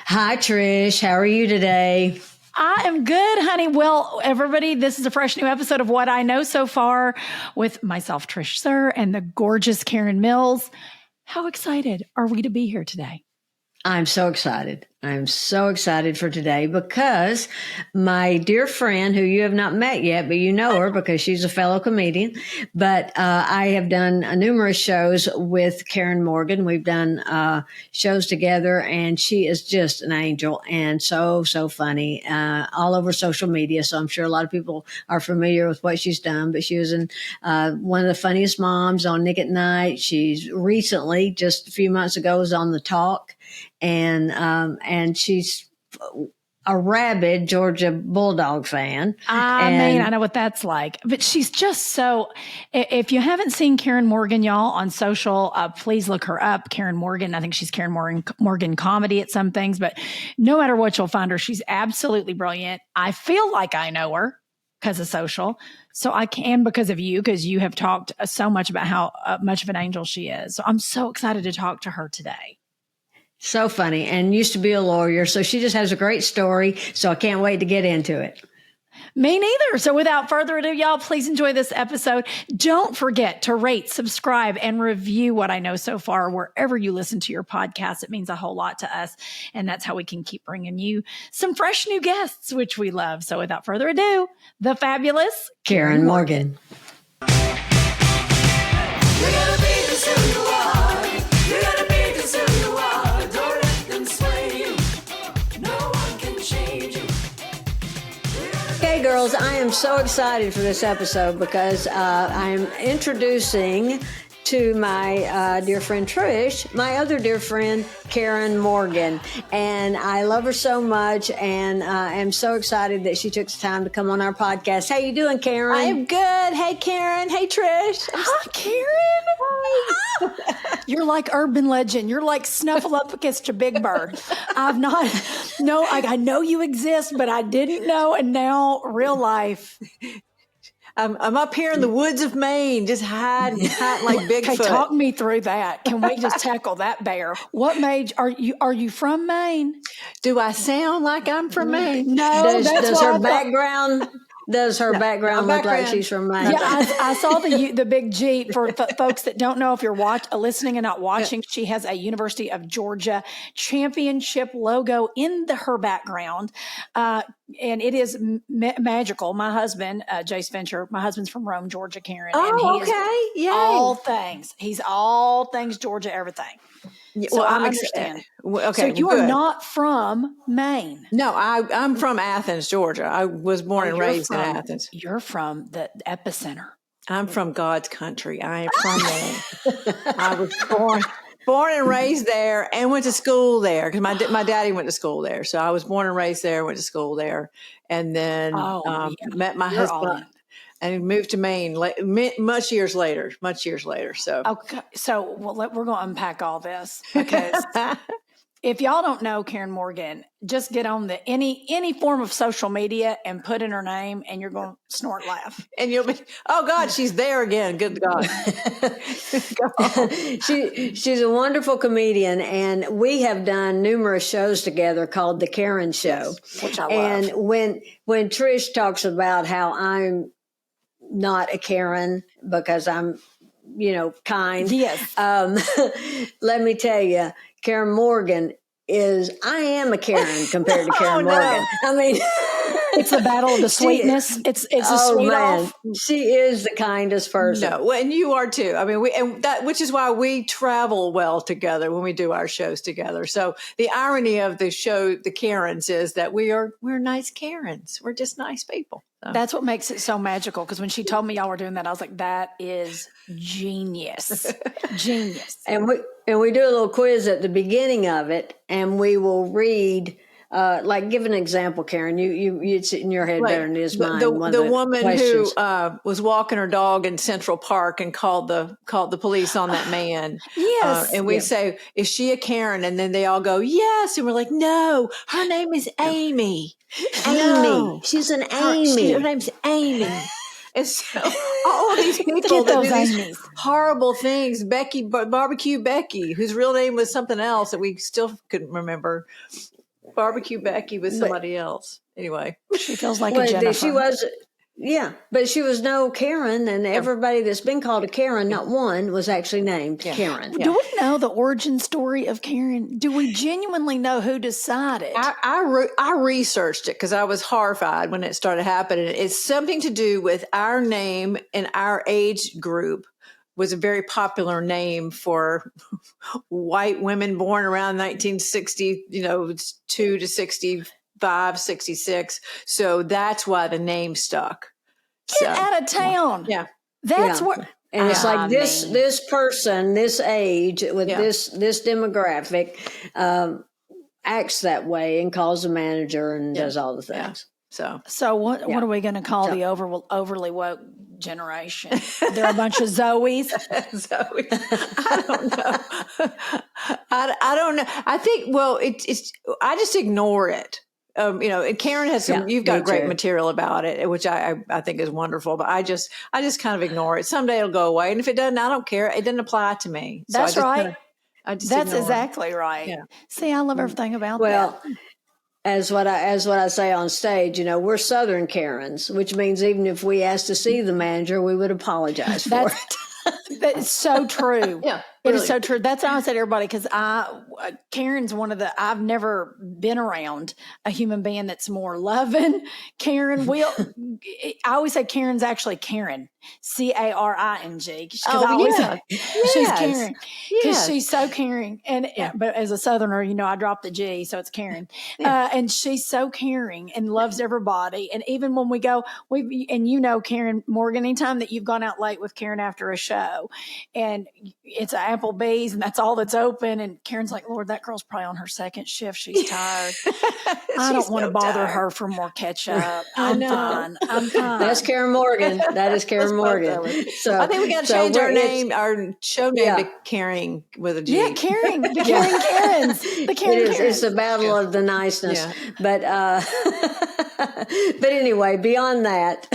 Hi, Trish. How are you today? I am good, honey. Well, everybody, this is a fresh new episode of What I Know So Far with myself, Trish Sir, and the gorgeous Karen Mills. How excited are we to be here today? I'm so excited. I'm so excited for today because my dear friend, who you have not met yet, but you know her because she's a fellow comedian, but I have done numerous shows with Karen Morgan. We've done shows together, and she is just an angel and so funny all over social media. So I'm sure a lot of people are familiar with what she's done, but she was in one of the funniest moms on Nick at Night. She's recently, just a few months ago, was on The Talk. And she's a rabid Georgia Bulldog fan. Man, I know what that's like. But she's just so, if you haven't seen Karen Morgan, y'all, on social, please look her up. Karen Morgan. I think she's Karen Morgan Comedy at some things. But no matter what, you'll find her. She's absolutely brilliant. I feel like I know her because of social. So I can because of you, because you have talked so much about how much of an angel she is. So I'm so excited to talk to her today. So funny, and used to be a lawyer. So she just has a great story. So I can't wait to get into it. Me neither. So without further ado, y'all, please enjoy this episode. Don't forget to rate, subscribe, and review What I Know So Far wherever you listen to your podcast. It means a whole lot to us. And that's how we can keep bringing you some fresh new guests, which we love. So without further ado, the fabulous Karen Morgan. Okay, girls, I am so excited for this episode because I am introducing to my dear friend Trish, my other dear friend Karen Morgan, and I love her so much, and am so excited that she took the time to come on our podcast. How you doing, Karen? I'm good. Hey, Karen. Hey, Trish. Hi, Karen. Hi. You're like urban legend. You're like Snuffleupagus to Big Bird. I know you exist, but I didn't know, and now real life. I'm up here in the woods of Maine, just hiding like Bigfoot. Okay, talk me through that. Can we just tackle that bear? What made are you from Maine? Do I sound like I'm from Maine? No. Does her background look like she's from Maine? Yeah, I saw the big Jeep. For folks that don't know, if you're listening and not watching, she has a University of Georgia championship logo in her background. And it is magical. My husband, Jace Venture, my husband's from Rome, Georgia, Karen. Oh, and okay. Yay. All things. He's all things Georgia, everything. So I understand. Okay, so you are not from Maine. No, I'm from Athens, Georgia. I was born and raised in Athens. You're from the epicenter. I'm from God's country. I am from Maine. I was born and raised there and went to school there because my daddy went to school there. So I was born and raised there, went to school there, and then met my husband. And moved to Maine much years later. So okay, so we're going to unpack all this because if y'all don't know Karen Morgan, just get on any form of social media and put in her name, and you're going to snort laugh. And you'll be, oh God, she's there again. Good God. She's a wonderful comedian, and we have done numerous shows together called The Karen Show. Yes, which I love. And when Trish talks about how I'm not a Karen because I'm, kind. Yes. Let me tell you, Karen Morgan I am a Karen compared to Karen Morgan. I mean, it's the battle of the sweetness. It's a sweet off. She is the kindest person. No, and you are too. I mean, which is why we travel well together when we do our shows together. So the irony of the show, The Karens, is that we're nice Karens. We're just nice people. So. That's what makes it so magical. Because when she told me y'all were doing that, I was like, that is genius. Genius. And we do a little quiz at the beginning of it, and we will read give an example, Karen. It's in your head better than it is mine. The woman questions. Who was walking her dog in Central Park and called the police on that man. Yes. And we say, is she a Karen? And then they all go, yes. And we're like, no, her name is Amy. Amy. She's an Amy. Her name's Amy. And so all of these people that do these horrible things, Barbecue Becky, whose real name was something else that we still couldn't remember. Barbecue Becky with somebody else. Anyway, She feels like a Well, Jennifer. she was, yeah, but she was no Karen, and everybody that's been called a Karen, not one, was actually named Karen. Do we know the origin story of Karen? Do we genuinely know who decided? I researched it because I was horrified when it started happening. It's something to do with our name and our age group was a very popular name for white women born around 1960, 2 to 65, 66. So that's why the name stuck. Get out of town. Yeah. That's Yeah. where. And it's like this mean, this person, this age, with this demographic, acts that way and calls the manager and does all the things. So what are we going to call the overly woke generation? They're a bunch of Zoes. Zoe, I don't know. I don't know. I think it's I just ignore it. And Karen has some. You've got great material about it, which I think is wonderful. But I just kind of ignore it. Someday it'll go away, and if it doesn't, I don't care. It doesn't apply to me. So That's right. That's exactly right. Yeah. See, I love everything about that. As what I say on stage, we're Southern Karens, which means even if we asked to see the manager, we would apologize for it. That's so true. Yeah, it is so true. That's how I say to everybody, because Karen's I've never been around a human being that's more loving. Karen I always say Karen's actually Karen, Caring. She's Karen because she's so caring. But as a Southerner, I dropped the G, so it's Karen. And she's so caring and loves everybody. And even when we go, Karen Morgan, anytime that you've gone out late with Karen after a show and it's an Applebee's and that's all that's open, and Karen's like, Lord, that girl's probably on her second shift. She's tired. I don't want to bother her for more ketchup. I'm fine. That's Karen Morgan. That is Karen Morgan. So I think we got to change our show name to Caring with a G. Yeah, Caring. The Caring Karens. The Caring Karens. It's the battle of the niceness. Yeah. But anyway, beyond that,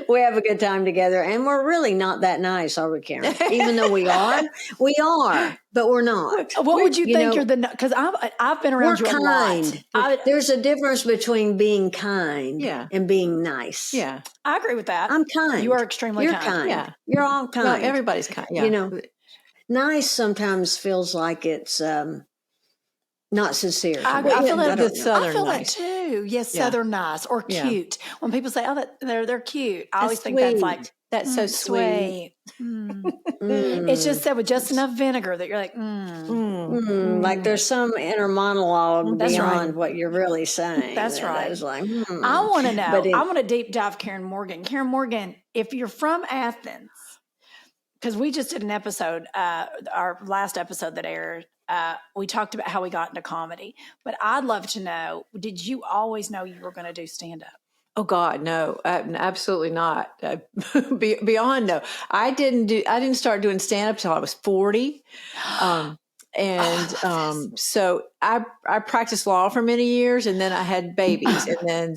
we have a good time together, and we're really not that nice, are we, Karen? Even though we are, but we're not. What would you think you're because I've been around you a lot. There's a difference between being kind and being nice. Yeah. I agree with that. I'm kind. You are extremely kind. Yeah. You're all kind. No, everybody's kind. Yeah. Nice sometimes feels like it's not sincere. I feel that the Southern I feel nice. that too. Yes, Southern nice or cute. When people say, "Oh, they're cute," I always think that's like that's so sweet. It's just said with just enough vinegar that you're like, like there's some inner monologue beyond what you're really saying. That's right. It's like, I want to know. I want to deep dive Karen Morgan. Karen Morgan, if you're from Athens, because we just did an episode, our last episode that aired. We talked about how we got into comedy, but I'd love to know, did you always know you were going to do stand-up? Oh God, no, absolutely not. Beyond no, I didn't start doing stand-up till I was 40. So I practiced law for many years, and then I had babies. And then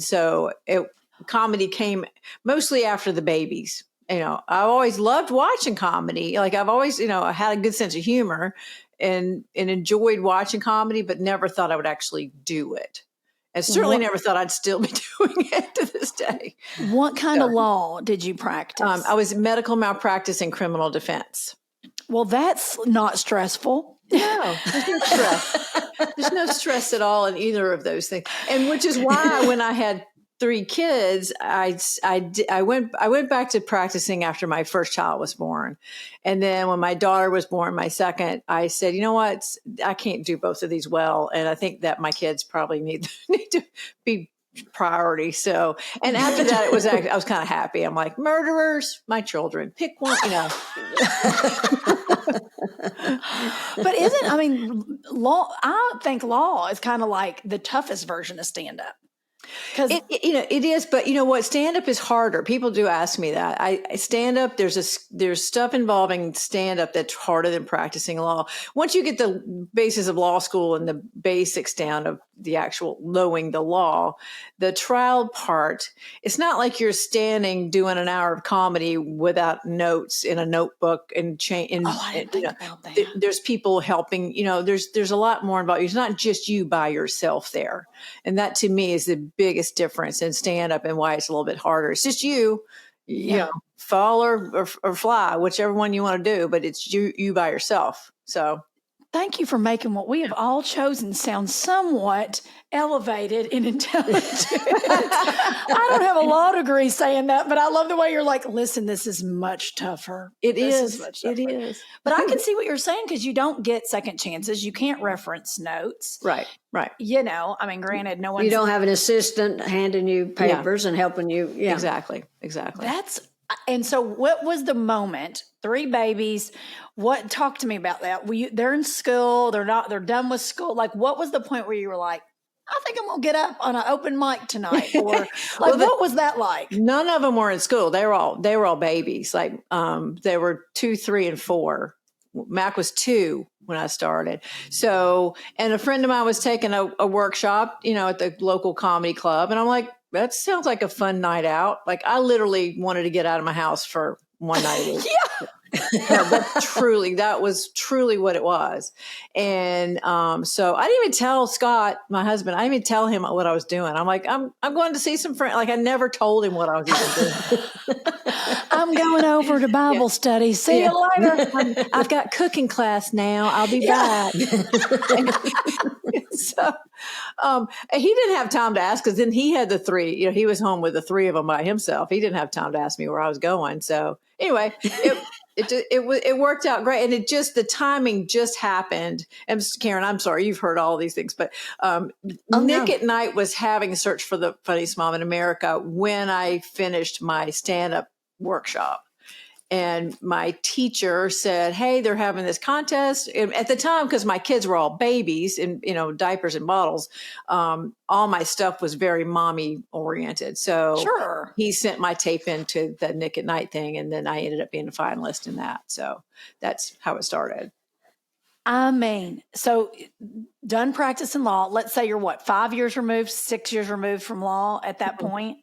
comedy came mostly after the babies. I always loved watching comedy. Like I've always, I had a good sense of humor and enjoyed watching comedy, but never thought I would actually do it. And certainly never thought I'd still be doing it to this day. What kind of law did you practice? I was medical malpractice and criminal defense. Well, that's not stressful. No, there's no stress. There's no stress at all in either of those things. And which is why when I had 3 kids, I went back to practicing after my first child was born. And then when my daughter was born, my second, I said, you know what? I can't do both of these well. And I think that my kids probably need to be priority. So, and after that, I was kind of happy. I'm like, murderers, my children, pick one, But law, I think law is kind of like the toughest version of stand-up. Because It is, but you know what? Stand up is harder. People do ask me that. I stand up. There's stuff involving stand up that's harder than practicing law. Once you get the basis of law school and the basics down of the actual knowing the law, the trial part, it's not like you're standing doing an hour of comedy without notes in a notebook and I didn't think about that. There's people helping. There's a lot more involved. It's not just you by yourself there, and that to me is the biggest difference in stand up and why it's a little bit harder. It's just you know, fall or fly, whichever one you want to do, but it's you by yourself. So Thank you for making what we have all chosen sound somewhat elevated and intelligent. I don't have a law degree saying that, but I love the way you're like, listen, this is much tougher. It is. It is. But I can see what you're saying because you don't get second chances. You can't reference notes. Right. I mean, granted, no one. You don't have an assistant handing you papers and helping you. Yeah. Exactly. And so what was the moment? 3 babies. Talk to me about that. They're in school. They're done with school. Like, what was the point where you were like, I think I'm going to get up on an open mic tonight? Or like, what was that like? None of them were in school. They were all babies. Like, they were 2, 3, and 4. Mac was 2 when I started. So, and a friend of mine was taking a workshop, at the local comedy club. And I'm like, that sounds like a fun night out. Like, I literally wanted to get out of my house for one night a week. That was truly what it was. And so I didn't even tell Scott, my husband, I didn't even tell him what I was doing. I'm like, I'm going to see some friends. Like, I never told him what I was even doing. I'm going over to Bible study. See you later. I've got cooking class now. I'll be back. So he didn't have time to ask, because then he had the 3. He was home with the 3 of them by himself. He didn't have time to ask me where I was going. So anyway, it worked out great, and the timing just happened. And Karen, I'm sorry, you've heard all these things, but Nick at Night was having a search for the funniest mom in America when I finished my stand-up workshop. And my teacher said, hey, they're having this contest. And at the time, because my kids were all babies and, diapers and bottles, all my stuff was very mommy oriented. So he sent my tape into the Nick at Night thing. And then I ended up being a finalist in that. So that's how it started. I mean, so done practicing law. Let's say you're 5 years removed, 6 years removed from law at that point?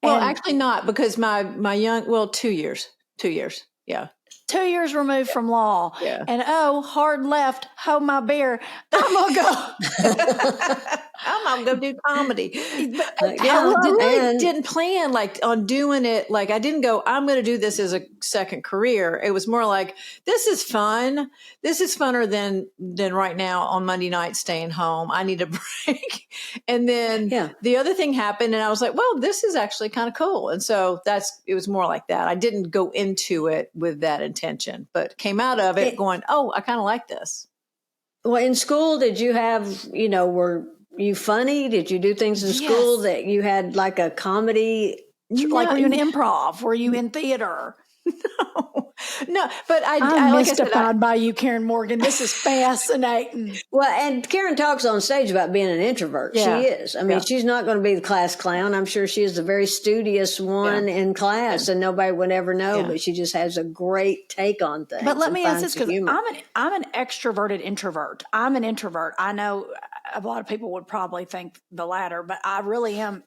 Well, actually not, because my 2 years. 2 years. Yeah. 2 years removed from law. Yeah. And hard left, hold my beer. I'm going to go. I'm going to do comedy. I didn't plan on doing it. Like, I didn't go, I'm going to do this as a second career. It was more like, this is fun. This is funner than right now on Monday night staying home. I need a break. And then the other thing happened, and I was like, well, this is actually kind of cool. And so it was more like that. I didn't go into it with that intention, but came out of it going, oh, I kind of like this. Well, in school, did you have, were you funny? Did you do things in school that you had like a comedy? Like, were you in improv? Were you in theater? No, but I'm mystified by you, Karen Morgan. This is fascinating. Well, and Karen talks on stage about being an introvert. Yeah. She is. I mean, she's not going to be the class clown. I'm sure she is the very studious one in class, and nobody would ever know. But she just has a great take on things. But let me ask this, because I'm an extroverted introvert. I'm an introvert. I know a lot of people would probably think the latter, but I really am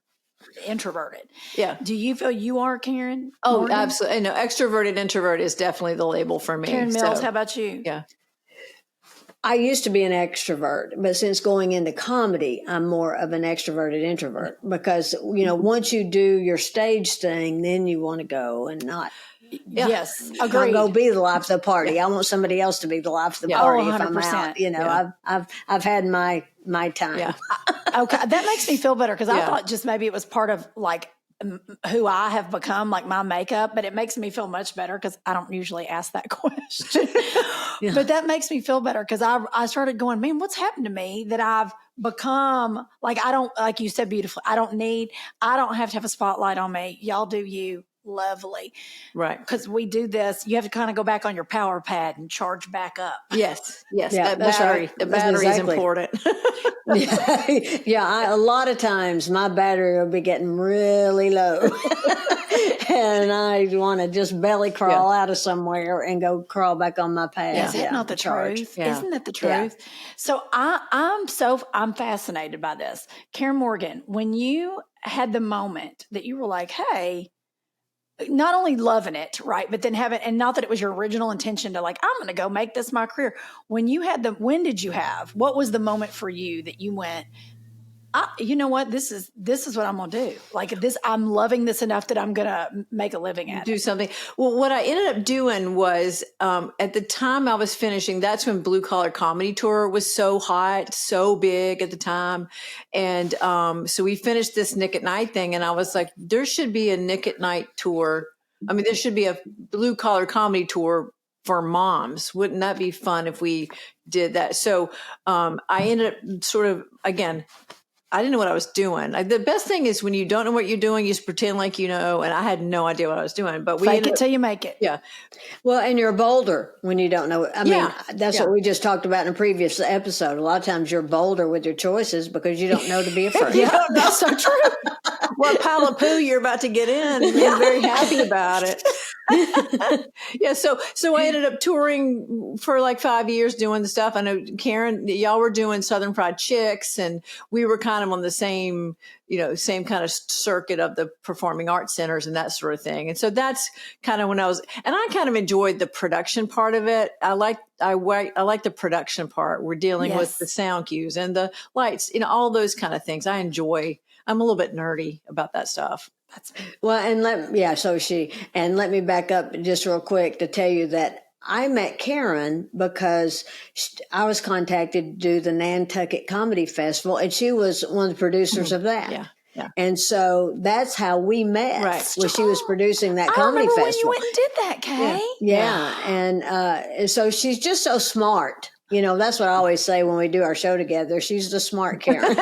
introverted. Yeah. Do you feel you are, Karen? Oh, Morgan? absolutely. No, extroverted introvert is definitely the label for me. Karen Mills, how about you? Yeah. I used to be an extrovert, but since going into comedy, I'm more of an extroverted introvert, because, once you do your stage thing, then you want to go and not. Yeah. Yes, agreed. I'll go be the life of the party. I want somebody else to be the life of the party if I'm out. I've had my time. Yeah. Okay, that makes me feel better, because I thought just maybe it was part of who I have become, like my makeup, but it makes me feel much better, because I don't usually ask that question. But that makes me feel better, because I started going, man, what's happened to me that I've become I don't, like you said beautifully, I don't have to have a spotlight on me. Y'all do you. lovely. Right. Because we do this, you have to kind of go back on your power pad and charge back up. Yes. Yes. Yeah, That that's battery, right. the That's battery exactly. is important. Yeah, a lot of times my battery will be getting really low. And I want to just belly crawl out of somewhere and go crawl back on my pad. Is that not the truth? Yeah. Isn't that the truth? So I'm fascinated by this. Karen Morgan, when you had the moment that you were like, hey, not only loving it, right, but then having, and not that it was your original intention to like, I'm going to go make this my career. When did you have, what was the moment for you that you went, you know what, this is what I'm going to do. Like this, I'm loving this enough that I'm going to make a living at Do it. something. Well, what I ended up doing was at the time I was finishing, that's when Blue Collar Comedy Tour was so hot, so big at the time. And so we finished this Nick at Night thing. And I was like, there should be a Nick at Night tour. I mean, there should be a Blue Collar Comedy Tour for moms. Wouldn't that be fun if we did that? So I ended up sort of, again, I didn't know what I was doing. The best thing is when you don't know what you're doing, you just pretend like you know. And I had no idea what I was doing. But we Fake it till you make it. Yeah. Well, and you're bolder when you don't know. I mean, that's Yeah. what we just talked about in a previous episode. A lot of times you're bolder with your choices because you don't know to be afraid. Yeah, that's so true. What pile of poo you're about to get in, and you're very happy about it. Yeah, so I ended up touring for like 5 years doing the stuff. I know, Karen, y'all were doing Southern Fried Chicks, and we were kind of on the same kind of circuit of the performing arts centers and that sort of thing. And so that's kind of when I kind of enjoyed the production part of it. I like the production part. We're dealing with the sound cues and the lights, all those kind of things. I'm a little bit nerdy about that stuff. Well, and let me back up just real quick to tell you that I met Karen because I was contacted to do the Nantucket Comedy Festival, and she was one of the producers of that. Yeah. Yeah. And so that's how we met. Right. When she was producing that I comedy remember festival. when you went and did that, Kay. Yeah. And so she's just so smart. That's what I always say when we do our show together. She's the smart Karen.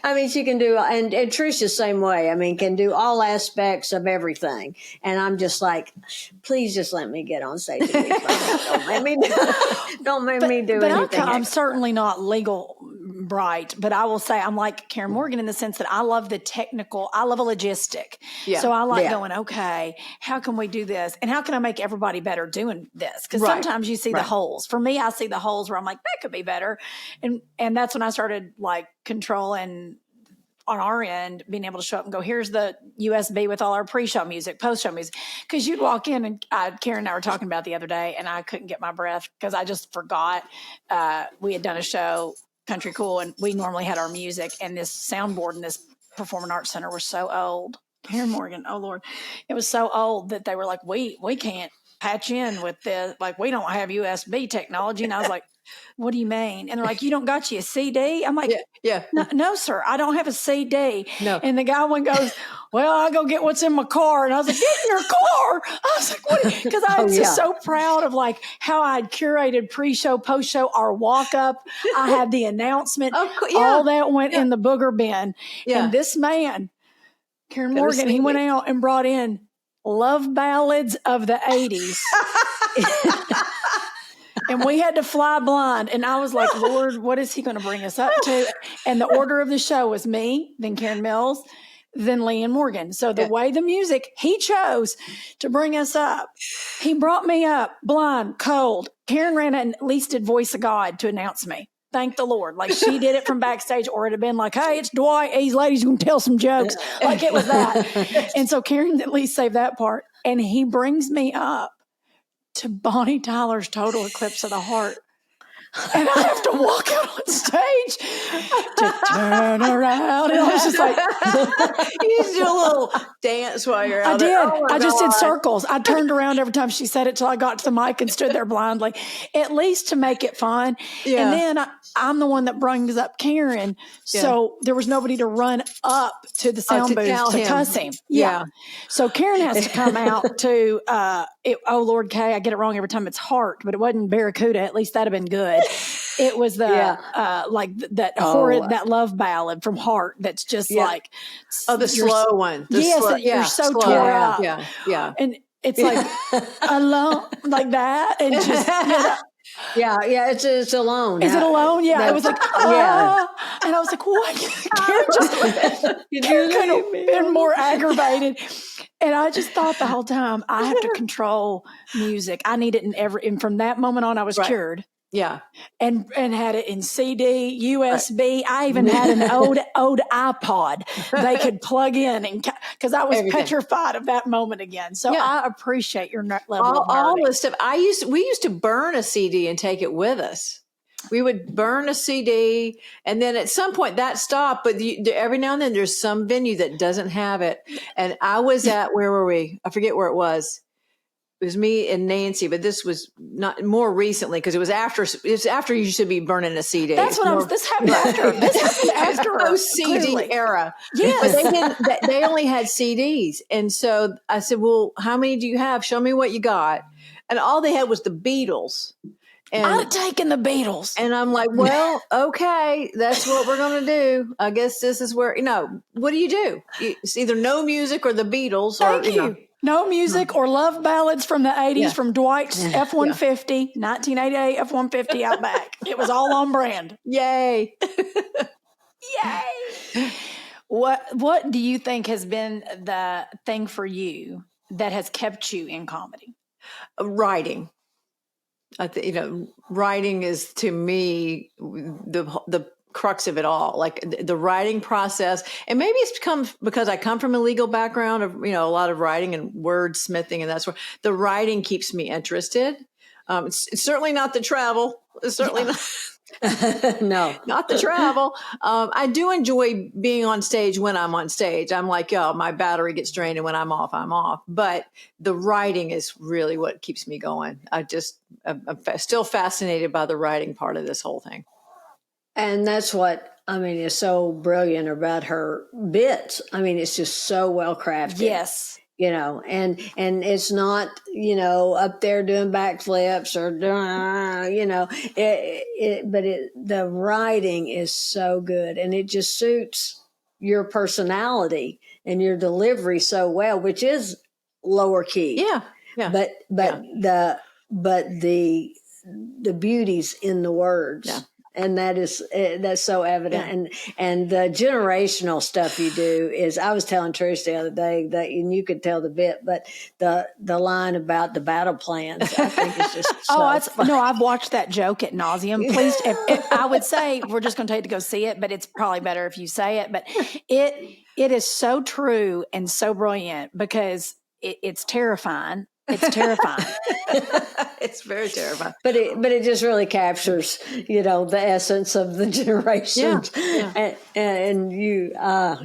I mean, she can do, and Trish the same way. I mean, can do all aspects of everything. And I'm just like, please just let me get on stage. And be funny. Don't make me do anything. I'm certainly not legal bright, but I will say I'm like Karen Morgan in the sense that I love the technical, I love a logistic. Yeah. So I like going, okay, how can we do this? And how can I make everybody better doing this? Because sometimes you see the holes. For me, I see the holes where I'm like, that could be better. And that's when I started like controlling on our end, being able to show up and go, here's the USB with all our pre-show music, post-show music. Because you'd walk in, and Karen and I were talking about the other day, and I couldn't get my breath because I just forgot we had done a show, Country Cool, and we normally had our music, and this soundboard in this Performing Arts Center was so old. Karen Morgan, oh Lord, it was so old that they were like, we can't patch in with this. Like, we don't have USB technology. And I was like, what do you mean? And they're like, you don't got you a CD? I'm like, no, sir, I don't have a CD. No. And the guy one goes, well, I'll go get what's in my car. And I was like, get in your car. I was like, what? Because I was just so proud of like how I'd curated pre-show, post-show, our walk-up. I had the announcement. All that went in the booger bin. Yeah. And this man, Karen Morgan, he went out and brought in love ballads of the 80s. And we had to fly blind. And I was like, Lord, what is he going to bring us up to? And the order of the show was me, then Karen Mills, then Leanne Morgan. So the way the music he chose to bring us up, he brought me up blind, cold. Karen ran and at least did Voice of God to announce me. Thank the Lord. Like she did it from backstage, or it'd have been like, hey, it's Dwight. These ladies going to tell some jokes. Like it was that. And so Karen at least saved that part. And he brings me up to Bonnie Tyler's Total Eclipse of the Heart. And I have to walk out on stage to turn around. And I was just like, you just do a little dance while you're out there. I just did circles. I turned around every time she said it till I got to the mic and stood there blindly, at least to make it fun. Yeah. And then I'm the one that brings up Karen. So there was nobody to run up to the sound booth to cuss him. Yeah. So Karen has to come out to, oh Lord, Kay, I get it wrong every time. It's Heart, but it wasn't Barracuda. At least that'd have been good. It was the that horrid that love ballad from Heart. That's just like the slow one. You're so tore up. Yeah. And it's like alone like that, and just Yeah, it's alone. Is it alone? Yeah, it was like and I was like, what? Karen could have been more aggravated. And I just thought the whole time, I have to control music. I need it and from that moment on, I was cured. Yeah. And had it in CD, USB. I even had an old iPod they could plug in, and because I was petrified of that moment again. So I appreciate your level of nerding. All this stuff. We used to burn a CD and take it with us. We would burn a CD, and then at some point that stopped. But every now and then there's some venue that doesn't have it. And I was at, where were we? I forget where it was. It was me and Nancy, but this was not more recently because it was after you should be burning a CD. That's what this happened after. This happened after a CD era. Yes. But they only had CDs. And so I said, well, how many do you have? Show me what you got. And all they had was the Beatles. And I'd have taken the Beatles. And I'm like, well, okay, that's what we're going to do. I guess this is where, what do you do? It's either no music or the Beatles. Thank you. No music or love ballads from the 80s from Dwight's F-150, 1988 F-150 Outback. It was all on brand. Yay. Yay. What do you think has been the thing for you that has kept you in comedy? Writing. Writing is, to me, the crux of it all, like the writing process. And maybe it's because I come from a legal background of, a lot of writing and wordsmithing, and that's where the writing keeps me interested. It's certainly not the travel. It's certainly not. No, not the travel. I do enjoy being on stage when I'm on stage. I'm like, my battery gets drained, and when I'm off. But the writing is really what keeps me going. I'm still fascinated by the writing part of this whole thing. And that's what, is so brilliant about her bits. It's just so well crafted. Yes. And it's not, up there doing backflips or, the writing is so good, and it just suits your personality and your delivery so well, which is lower key. Yeah. Yeah. But the beauty's in the words. Yeah. And that's so evident. Yeah. And the generational stuff you do is, I was telling Trish the other day that, and you could tell the bit, but the line about the battle plans, I think is just no, I've watched that joke at nauseum. Please, if I would say we're just going to take to go see it, but it's probably better if you say it. But it is so true and so brilliant because it's terrifying. It's terrifying. It's very terrifying. But it just really captures, the essence of the generations. Yeah. And you,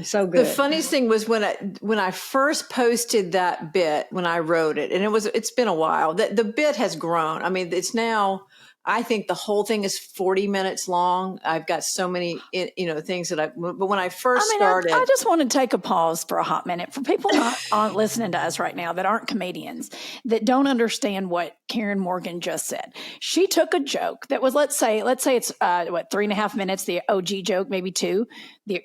so good. The funniest thing was when I first posted that bit, when I wrote it, and it's been a while, the bit has grown. It's now, I think the whole thing is 40 minutes long. I've got so many, things but when I first started. I just want to take a pause for a hot minute for people not listening to us right now that aren't comedians, that don't understand what Karen Morgan just said. She took a joke that was, let's say it's 3.5 minutes, the OG joke, maybe 2, the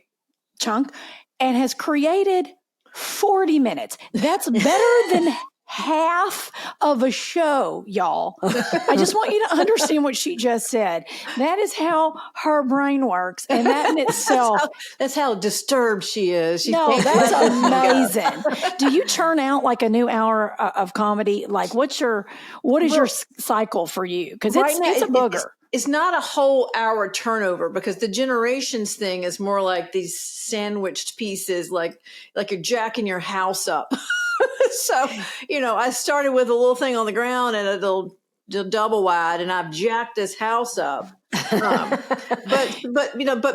chunk, and has created 40 minutes. That's better than half of a show, y'all. I just want you to understand what she just said. That is how her brain works. And that in itself. That's how disturbed she is. That's amazing. Do you churn out like a new hour of comedy? Like what is your cycle for you? Because it's a booger. It's not a whole hour turnover, because the generations thing is more like these sandwiched pieces, like you're jacking your house up. So, I started with a little thing on the ground and a little double wide, and I've jacked this house up. But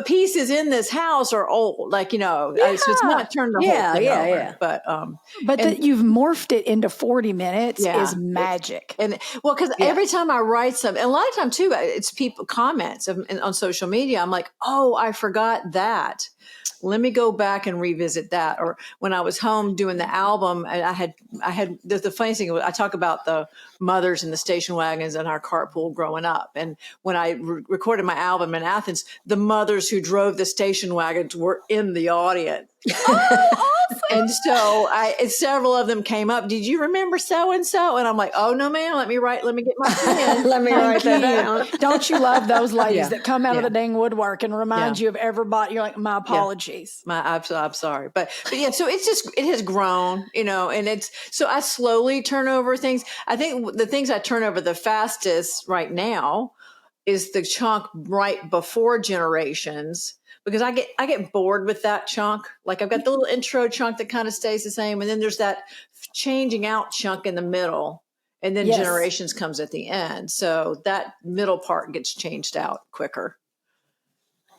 pieces in this house are old, so it's not turned the whole thing over. But that you've morphed it into 40 minutes is magic. Because every time I write something, and a lot of time too, it's people comments on social media. I'm like, oh, I forgot that. let me go back and revisit that. Or when I was home doing the album, I had the funny thing was I talk about the mothers in the station wagons in our carpool growing up. And when I recorded my album in Athens, the mothers who drove the station wagons were in the audience. Oh, And so several of them came up. Did you remember so and so? And I'm like, oh no, ma'am. Let me get my pen. Let me write that down. Don't you love those ladies that come out of Yeah. the dang woodwork and remind you of everybody? You're like, my apologies. I'm sorry. But yeah, so it has grown, and so I slowly turn over things. I think the things I turn over the fastest right now is the chunk right before Generations, because I get bored with that chunk. Like I've got the little intro chunk that kind of stays the same. And then there's that changing out chunk in the middle. And then Generations comes at the end. So that middle part gets changed out quicker.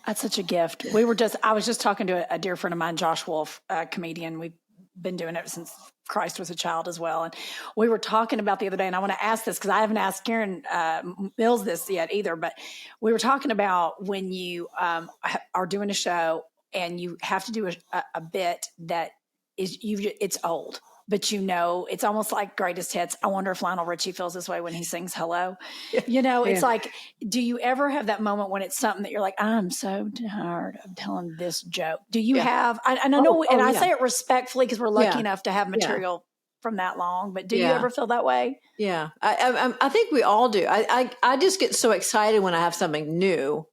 That's such a gift. I was just talking to a dear friend of mine, Josh Wolf, a comedian. We've been doing it since Christ was a child as well. And we were talking about the other day, and I want to ask this because I haven't asked Karen Mills this yet either, but we were talking about when you are doing a show and you have to do a bit that it's old, but it's almost like greatest hits. I wonder if Lionel Richie feels this way when he sings Hello. It's like, do you ever have that moment when it's something that you're like, I'm so tired of telling this joke? Do you have, I know, I say it respectfully because we're lucky enough to have material from that long, but do you ever feel that way? Yeah. I think we all do. I just get so excited when I have something new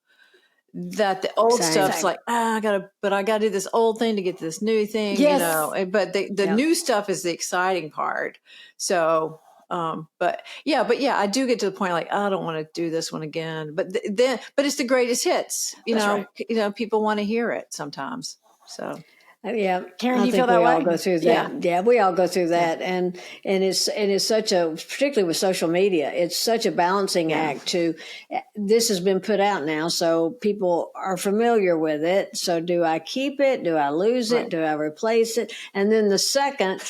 that the old stuff's like, I gotta do this old thing to get to this new thing, but the new stuff is the exciting part. So, but I do get to the point like, I don't want to do this one again, but it's the greatest hits, people want to hear it sometimes. So. Yeah, Karen, do you feel that way? We all go through that. Yeah, we all go through that, and it's such a, particularly with social media, it's such a balancing act. This has been put out now, so people are familiar with it. So, do I keep it? Do I lose it? Do I replace it? And then the second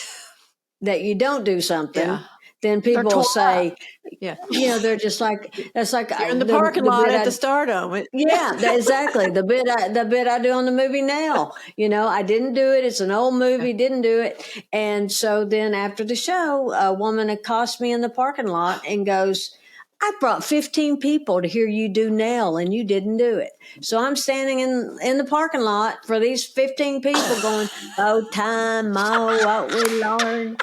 that you don't do something. Then people will say, they're just like, that's like you're in the parking lot at the Stardome. Exactly. The bit I do on the movie now, I didn't do it. It's an old movie, didn't do it. And so then after the show, a woman accosts me in the parking lot and goes, I brought 15 people to hear you do Nell and you didn't do it. So I'm standing in the parking lot for these 15 people going, oh, time, what we learned.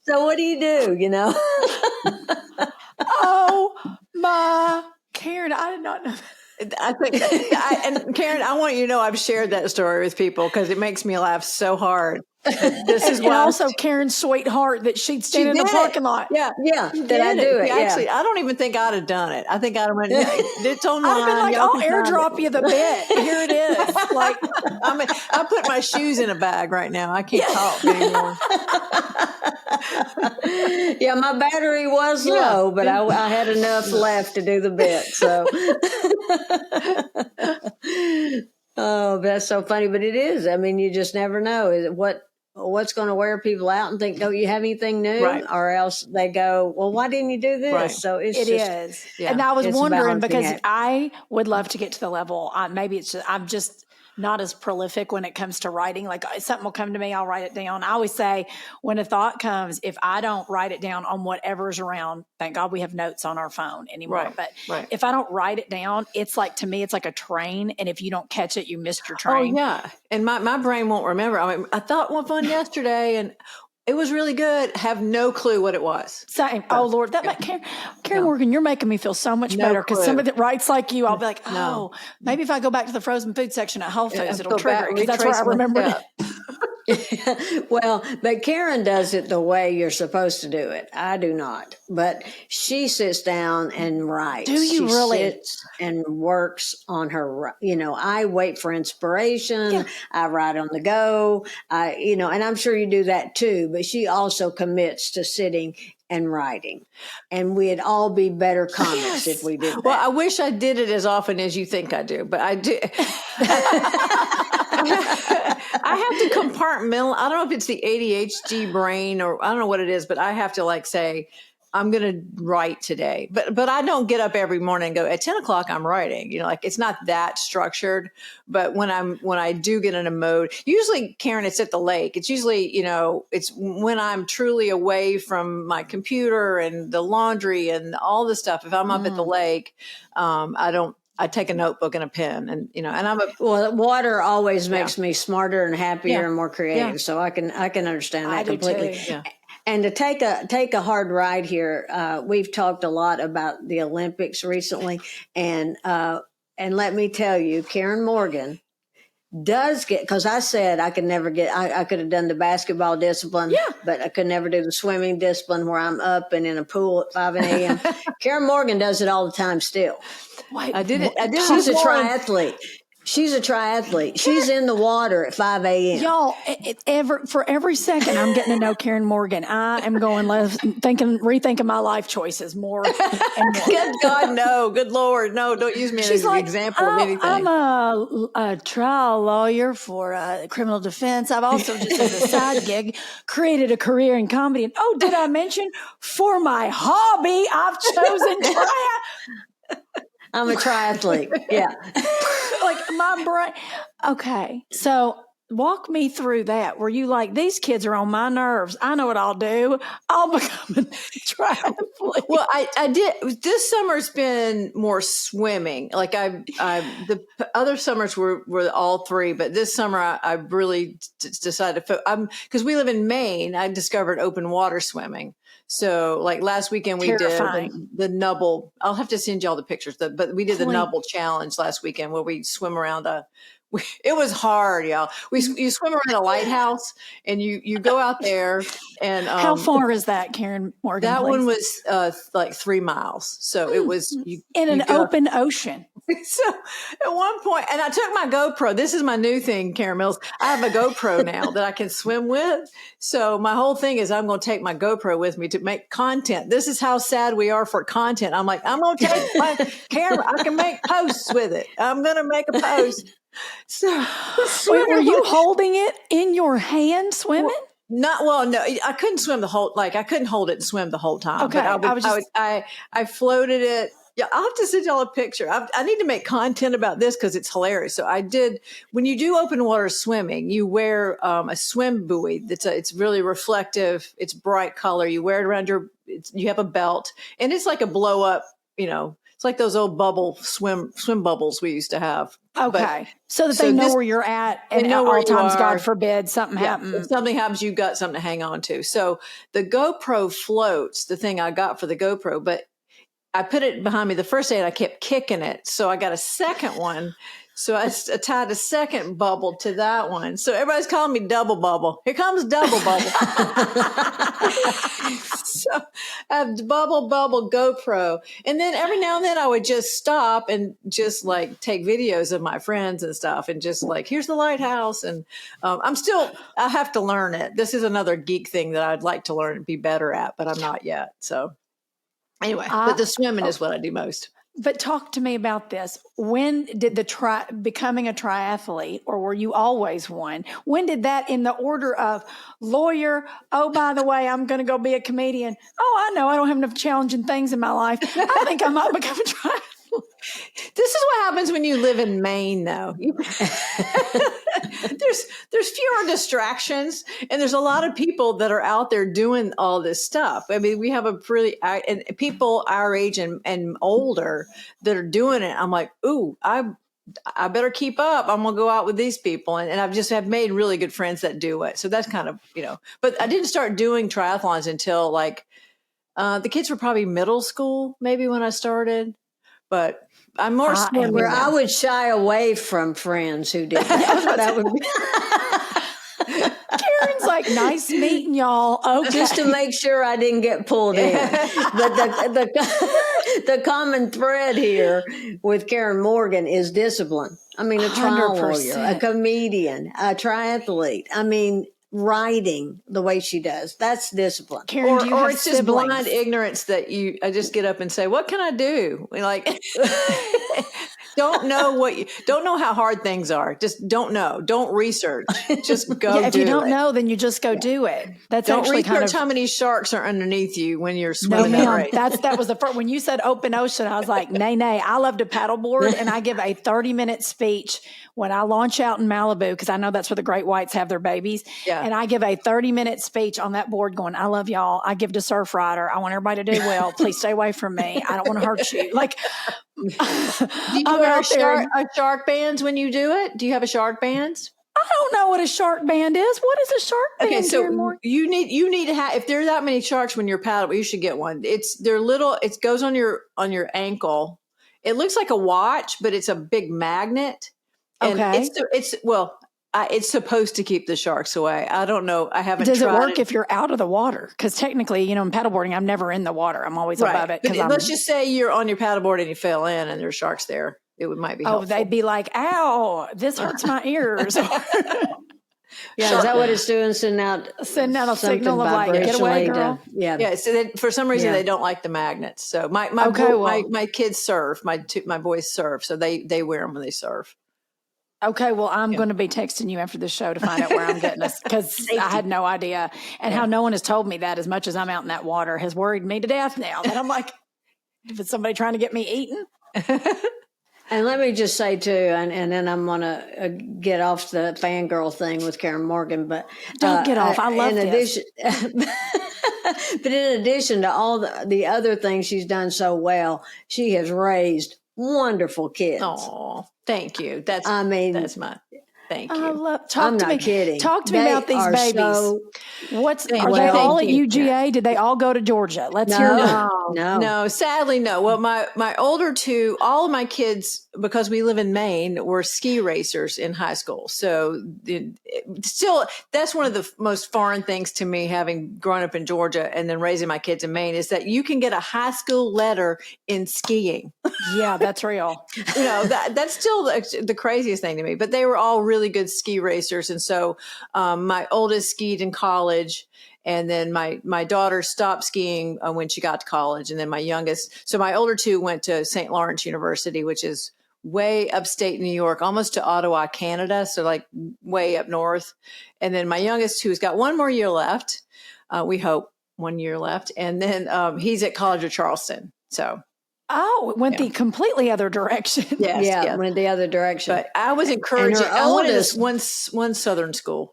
So what do you do, Oh, my Karen, I did not know that. I think, and Karen, I want you to know I've shared that story with people because it makes me laugh so hard. This is why also Karen's sweetheart that she'd stand in the parking lot. Yeah, that I do it. Actually, I don't even think I'd have done it. I think I'd have went, it's online. I'd have been like, I'll airdrop you the bit. Here it is. Like, I put my shoes in a bag right now. I can't talk anymore. Yeah, my battery was low, but I had enough left to do the bit. So, oh, that's so funny. But it is. I mean, you just never know. Is it what's going to wear people out and think, don't you have anything new? Right. Or else they go, well, why didn't you do this? Right. So it is. And I was wondering because I would love to get to the level. Maybe it's just, I'm just not as prolific when it comes to writing. Like something will come to me, I'll write it down. I always say when a thought comes, if I don't write it down on whatever's around, thank God we have notes on our phone anymore. But if I don't write it down, it's like, to me, it's like a train. And if you don't catch it, you missed your train. Oh yeah. And my brain won't remember. I thought one yesterday and it was really good. Have no clue what it was. Same. Oh Lord, Karen Morgan, you're making me feel so much better because somebody that writes like you, I'll be like, maybe if I go back to the frozen food section at Whole Foods, it'll trigger it because that's where I remembered it. Well, but Karen does it the way you're supposed to do it. I do not. But she sits down and writes. Do you really? She sits and works on her, I wait for inspiration. Yeah. I write on the go. And I'm sure you do that too, but she also commits to sitting and writing. And we'd all be better comics if we did that. Well, I wish I did it as often as you think I do, but I do. I have to compartmentalize. I don't know if it's the ADHD brain or I don't know what it is, but I have to say, I'm going to write today. But I don't get up every morning and go at 10 o'clock, I'm writing, like it's not that structured. But when I do get in a mode, usually, Karen, it's at the lake. It's usually, it's when I'm truly away from my computer and the laundry and all the stuff. If I'm up at the lake, I take a notebook and a pen and I'm water always makes me smarter and happier and more creative. Yeah. So I can understand that completely. Yeah. And to take a hard ride here, we've talked a lot about the Olympics recently, and let me tell you, Karen Morgan does get, because I said I could never get, I could have done the basketball discipline, but I could never do the swimming discipline where I'm up and in a pool at 5 a.m. Karen Morgan does it all the time still. I did it. She's a triathlete. She's a triathlete. She's in the water at 5 a.m. Y'all, for every second I'm getting to know Karen Morgan, I am going rethinking my life choices more and more. Good God, no. Good Lord, no. Don't use me as an example of anything. I'm a trial lawyer for criminal defense. I've also just as a side gig created a career in comedy. And did I mention for my hobby I've chosen I'm a triathlete. Yeah. Like my brain. Okay. So walk me through that. Were you like, these kids are on my nerves. I know what I'll do. I'll become a triathlete. Well, I did. This summer's been more swimming. Like the other summers were all three, but this summer I really decided to, because we live in Maine, I discovered open water swimming. So like last weekend we did the Nubble. I'll have to send you all the pictures, but we did the Nubble challenge last weekend where we swim around it was hard, y'all. You swim around a lighthouse and you go out there and how far is that, Karen Morgan? That one was like 3 miles. So it was in an open ocean. So at one point, and I took my GoPro. This is my new thing, Karen Mills. I have a GoPro now that I can swim with. So my whole thing is I'm going to take my GoPro with me to make content. This is how sad we are for content. I'm like, I'm going to take my camera. I can make posts with it. I'm going to make a post. So wait, were you holding it in your hand swimming? No, I couldn't swim I couldn't hold it and swim the whole time. Okay. But I floated it. Yeah, I'll have to send y'all a picture. I need to make content about this because it's hilarious. So I did, when you do open water swimming, you wear a swim buoy. It's really reflective. It's bright color. You wear it around you have a belt and it's like a blow up, it's like those old swim bubbles we used to have. Okay. So that they know where you're at and at all times, God forbid, something happens. If something happens, you've got something to hang on to. So the GoPro floats, the thing I got for the GoPro, but I put it behind me the first day and I kept kicking it. So I got a second one. So I tied a second bubble to that one. So everybody's calling me Double Bubble. Here comes Double Bubble. So I have Bubble GoPro. And then every now and then I would just stop and just like take videos of my friends and stuff and just like, here's the lighthouse. And I have to learn it. This is another geek thing that I'd like to learn and be better at, but I'm not yet. So anyway, but the swimming is what I do most. But talk to me about this. When did becoming a triathlete, or were you always one? When did that, in the order of lawyer, oh, by the way, I'm going to go be a comedian. Oh, I know I don't have enough challenging things in my life. I think I might become a triathlete. This is what happens when you live in Maine, though. There's fewer distractions, and there's a lot of people that are out there doing all this stuff. I mean, we have and people our age and older that are doing it. I'm like, ooh, I better keep up. I'm gonna go out with these people, and I've made really good friends that do it. So that's kind of But I didn't start doing triathlons until like the kids were probably middle school, maybe when I started. But I'm more where I would shy away from friends who did that would be. Karen's like, nice meeting y'all. Okay. Just to make sure I didn't get pulled in. But the common thread here with Karen Morgan is discipline. I mean, a trial lawyer, a comedian, a triathlete. I mean, writing the way she does. That's discipline. Karen, do you have it's just blind ignorance that I just get up and say, what can I do? Like, don't know how hard things are. Just don't know. Don't research. Just go. If you don't know, then you just go do it. That's Don't actually research how many sharks are underneath you when you're no, swimming. ma'am. That was the first. When you said open ocean, I was like, nay. I love to paddleboard, and I give a 30-minute speech when I launch out in Malibu because I know that's where the great whites have their babies. Yeah. And I give a 30-minute speech on that board, going, "I love y'all. I give to Surf Rider. I want everybody to do well. Please stay away from me. I don't want to hurt you." Like, Do you wear shark bands when you do it? Do you have a shark bands? I don't know what a shark band is. What is a shark band? Okay, so you need to have, if there are that many sharks when you're paddling, you should get one. They're little. It goes on your ankle. It looks like a watch, but it's a big magnet. And okay, it's supposed to keep the sharks away. I don't know. I haven't. Does tried it work if you're out of the water? Because technically, in paddleboarding, I'm never in the water. I'm always above it. But let's just say you're on your paddleboard and you fell in, and there's sharks there. It might be helpful. They'd be like, "Ow, this hurts my ears." Yeah, is that what it's doing? Sending out a signal of like, "Get away, girl." Yeah. So for some reason they don't like the magnets. So my kids surf. My boys surf, so they wear them when they surf. Okay, well, I'm going to be texting you after the show to find out where I'm getting this because I had no idea. And how no one has told me that as much as I'm out in that water has worried me to death now. That I'm like, if it's somebody trying to get me eaten. And let me just say too, and then I'm going to get off the fangirl thing with Karen Morgan, but don't get off. I love this. But in addition to all the other things she's done so well, she has raised wonderful kids. Oh, thank you. That's my. Thank you. I'm not kidding. Talk to me about these babies. Are they all at UGA? Did they all go to Georgia? Let's hear them. No, sadly, no. Well, my older two, all of my kids, because we live in Maine, were ski racers in high school. So still, that's one of the most foreign things to me, having grown up in Georgia and then raising my kids in Maine, is that you can get a high school letter in skiing. Yeah, that's real. That's still the craziest thing to me. But they were all really good ski racers. And so my oldest skied in college. And then my daughter stopped skiing when she got to college. And then my older two went to St. Lawrence University, which is way upstate New York, almost to Ottawa, Canada. So like way up north. And then my youngest, who's got one more year left, we hope 1 year left. And then he's at College of Charleston. So. Oh, it went the completely other direction. Yes. Went the other direction. But I was encouraging. I wanted this one Southern school,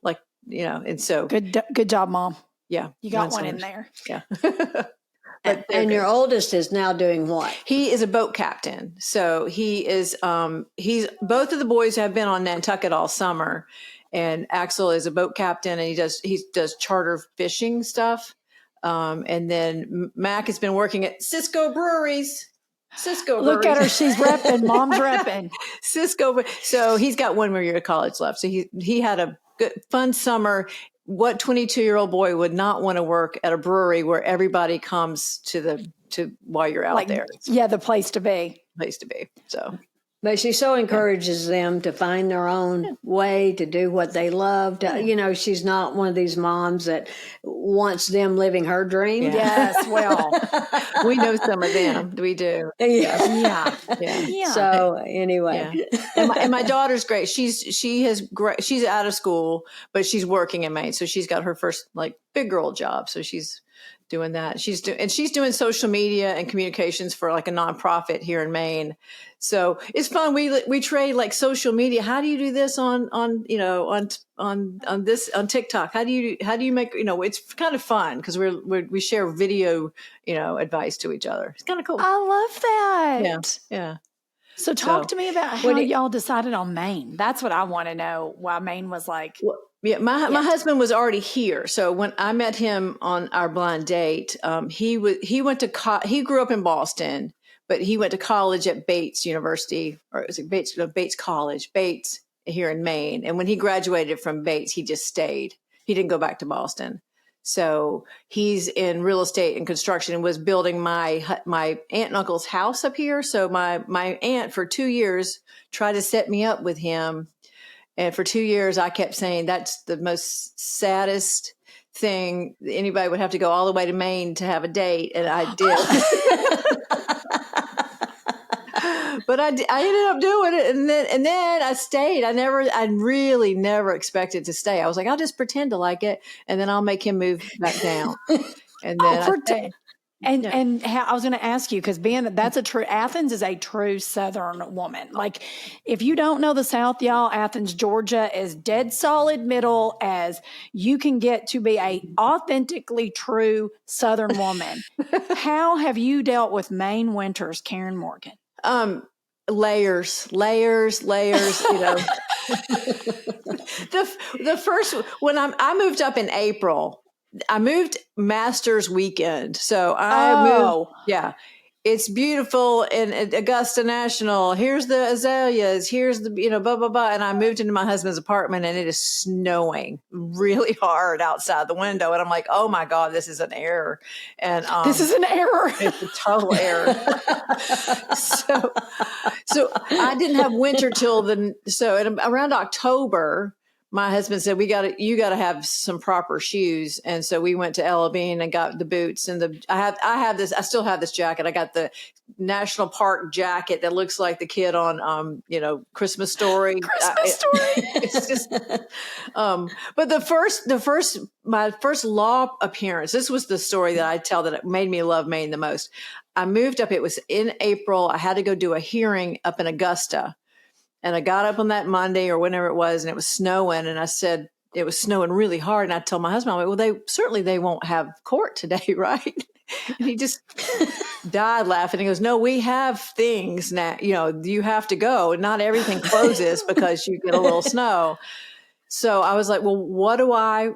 and so good job, Mom. Yeah, you got one in there. Yeah. And your oldest is now doing what? He is a boat captain. So he is. He's both of the boys have been on Nantucket all summer, and Axel is a boat captain, and he does charter fishing stuff. And then Mac has been working at Cisco Breweries. Look at her. She's repping. Mom's repping. Cisco. So he's got 1 more year of college left. So he had a good, fun summer. What 22-year-old boy would not want to work at a brewery where everybody comes to while you're out there? Yeah, the place to be. So. But she so encourages them to find their own way to do what they love. She's not one of these moms that wants them living her dream. Yeah. Yes, well, we know some of them. We do. Yeah. So anyway, and my daughter's great. She's out of school, but she's working in Maine, so she's got her first big girl job. So she's doing that. She's doing social media and communications for a nonprofit here in Maine. So it's fun. We trade social media. How do you do this on TikTok? How do you make, it's kind of fun because we share video, advice to each other. It's kind of cool. I love that. Yeah. So talk to me about how y'all decided on Maine. That's what I want to know. Why Maine was like. Yeah, my husband was already here. So when I met him on our blind date, he grew up in Boston, but he went to college at Bates University, or was it Bates College, Bates here in Maine. And when he graduated from Bates, he just stayed. He didn't go back to Boston. So he's in real estate and construction and was building my aunt and uncle's house up here. So my aunt for 2 years tried to set me up with him. And for 2 years, I kept saying that's the most saddest thing. Anybody would have to go all the way to Maine to have a date. And I did. But I ended up doing it, and then I stayed. I really never expected to stay. I was like, I'll just pretend to like it, and then I'll make him move back down. And then I stayed. And how, I was going to ask you, because being that's a true, Athens is a true Southern woman. Like, if you don't know the South, y'all, Athens, Georgia is dead solid middle as you can get to be a authentically true Southern woman. How have you dealt with Maine winters, Karen Morgan? Layers, you know. The first, when I moved up in April, I moved Masters weekend. So I moved, yeah, it's beautiful in Augusta National. Here's the azaleas. Here's the, you know, blah, blah, blah. And I moved into my husband's apartment and it is snowing really hard outside the window. And I'm like, oh my God, this is an error. And this is an error. It's a total error. So I didn't have winter till around October, my husband said, you got to have some proper shoes. And so we went to Ella Bean and got the boots and I still have this jacket. I got the National Park jacket that looks like the kid on, Christmas Story. It's just, but my first law appearance, this was the story that I tell that made me love Maine the most. I moved up. It was in April. I had to go do a hearing up in Augusta. And I got up on that Monday or whenever it was, and it was snowing. And I said, it was snowing really hard. And I told my husband, I'm like, well, they won't have court today, right? And he just died laughing. He goes, no, we have things now, you have to go. Not everything closes because you get a little snow. So I was like, well, what do I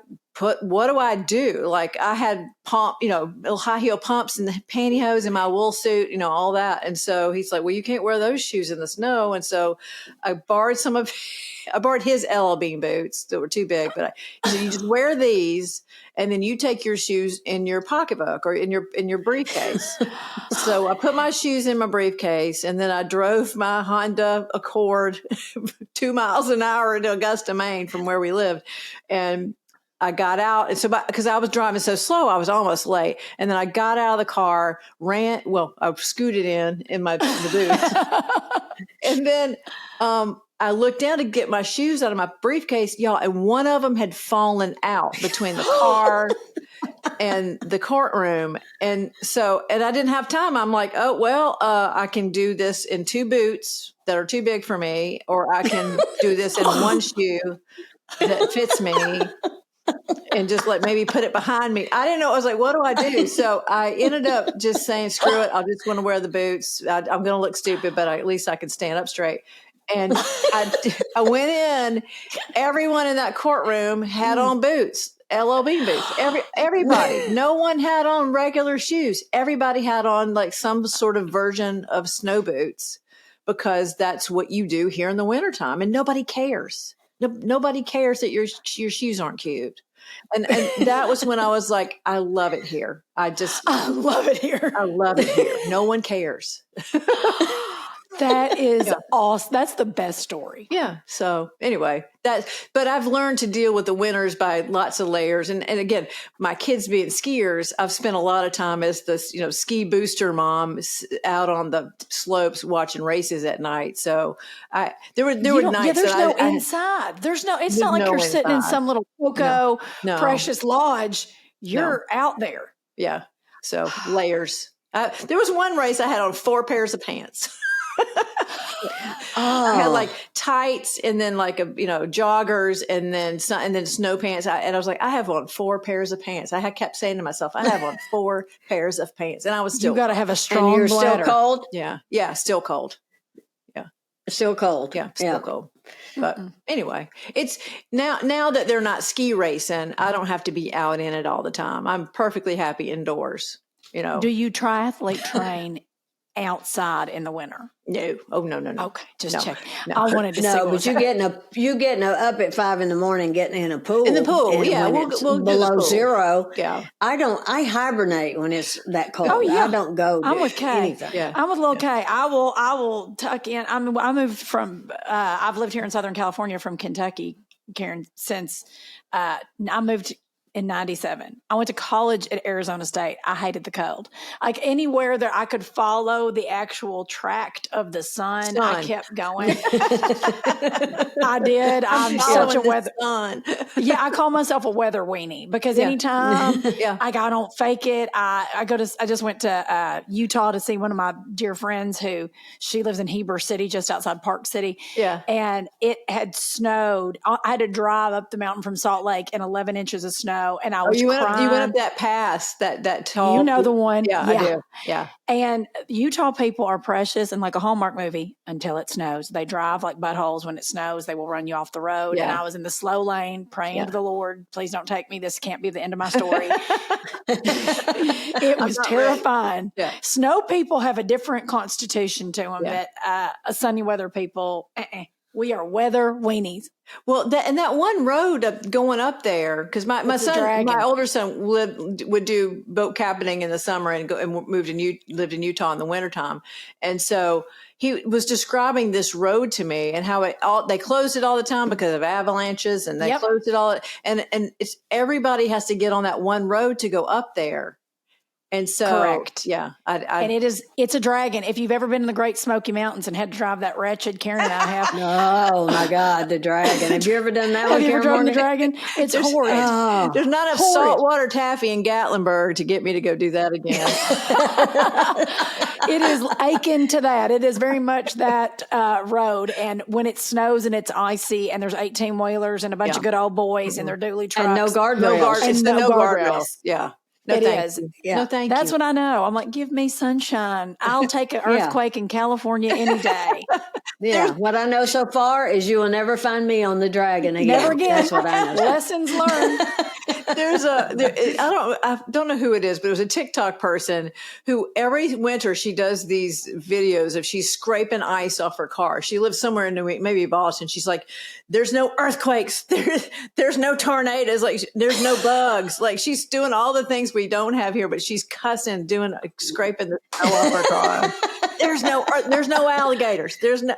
do? Like I had little high heel pumps and the pantyhose and my wool suit, all that. And so he's like, well, you can't wear those shoes in the snow. And so I borrowed his Ella Bean boots that were too big, but he said, you just wear these and then you take your shoes in your pocketbook or in your briefcase. So I put my shoes in my briefcase and then I drove my Honda Accord 2 miles an hour into Augusta, Maine from where we lived. And I got out. And so, because I was driving so slow, I was almost late. And then I got out of the car, I scooted in the booth. And then, I looked down to get my shoes out of my briefcase, y'all, and one of them had fallen out between the car and the courtroom. And I didn't have time. I'm like, oh, well, I can do this in 2 boots that are too big for me, or I can do this in 1 shoe that fits me and just maybe put it behind me. I didn't know. I was like, what do I do? So I ended up just saying, screw it. I just want to wear the boots. I'm going to look stupid, but at least I can stand up straight. And I went in. Everyone in that courtroom had on boots, LL Bean boots. Everybody. No one had on regular shoes. Everybody had on some sort of version of snow boots because that's what you do here in the wintertime. And nobody cares. Nobody cares that your shoes aren't cute. And that was when I was like, I love it here. I love it here. I love it here. No one cares. That is awesome. That's the best story. Yeah. So anyway, but I've learned to deal with the winters by lots of layers. And again, my kids being skiers, I've spent a lot of time as the, ski booster mom out on the slopes watching races at night. So there were nights. Yeah, there's no inside. It's not like you're sitting in some little Cocoa precious lodge. You're out there. Yeah. So layers. There was one race I had on 4 pairs of pants. I had tights and then joggers and then snow pants. And I was like, I have on 4 pairs of pants. I kept saying to myself, I have on 4 pairs of pants. And I was still. You got to have a strong and you're bladder. Still cold? Yeah. Yeah. Still cold. Yeah. Still cold. Yeah. Still cold. But anyway, it's now that they're not ski racing, I don't have to be out in it all the time. I'm perfectly happy indoors. Do you triathlete train outside in the winter? No. Oh, no. Okay, just check. No. I wanted to see. No, but you getting up at 5 a.m, getting in a pool. In the pool, yeah. We'll below 0. Yeah. I hibernate when it's that cold. Oh, yeah. I don't go. I'm with Kay. Anything. Yeah. I'm with little Kay. I will tuck in. I moved from. I've lived here in Southern California from Kentucky, Karen, since I moved in 97. I went to college at Arizona State. I hated the cold. Like anywhere that I could follow the actual tract of the sun. I kept going. I did. I'm such a weather. Yeah, I call myself a weather weenie because anytime I don't fake it. I just went to Utah to see one of my dear friends who she lives in Heber City, just outside Park City. Yeah. And it had snowed. I had to drive up the mountain from Salt Lake in 11 inches of snow. And I was crying. You went up that pass, that tall. You know the one. Yeah, I do. Yeah. And Utah people are precious and like a Hallmark movie until it snows. They drive like buttholes when it snows. They will run you off the road. Yeah. And I was in the slow lane praying to the Lord, please don't take me. This can't be the end of my story. It was terrifying. Yeah. Snow people have a different constitution to them that sunny weather people, we are weather weenies. Well, that one road going up there, because my older son would do boat captaining in the summer and lived in Utah in the wintertime. And so he was describing this road to me and how they closed it all the time because of avalanches, and they closed it all. And it's everybody has to get on that one road to go up there. And so, correct. Yeah. And it's a dragon. If you've ever been in the Great Smoky Mountains and had to drive that wretched, Karen and I have. Oh my God, the dragon. Have you ever done that? Have you ever driven the dragon? It's horrid. There's not enough saltwater taffy in Gatlinburg to get me to go do that again. It is akin to that. It is very much that road. And when it snows and it's icy and there's 18 wheelers and a bunch of good old boys and their dually trucks. And no guardrails. It's no guardrails. Yeah. No, it is. Yeah. No, thank That's what I know. I'm like, give me sunshine. I'll take an earthquake in California any day. Yeah. What I know so far is you will never find me on the dragon again. Never again. That's what I know. Lessons learned. I don't know who it is, but it was a TikTok person who every winter she does these videos of she's scraping ice off her car. She lives somewhere in maybe Boston. She's like, there's no earthquakes. There's no tornadoes. Like there's no bugs. Like she's doing all the things we don't have here, but she's cussing, scraping the snow off her car. There's no alligators. There's no.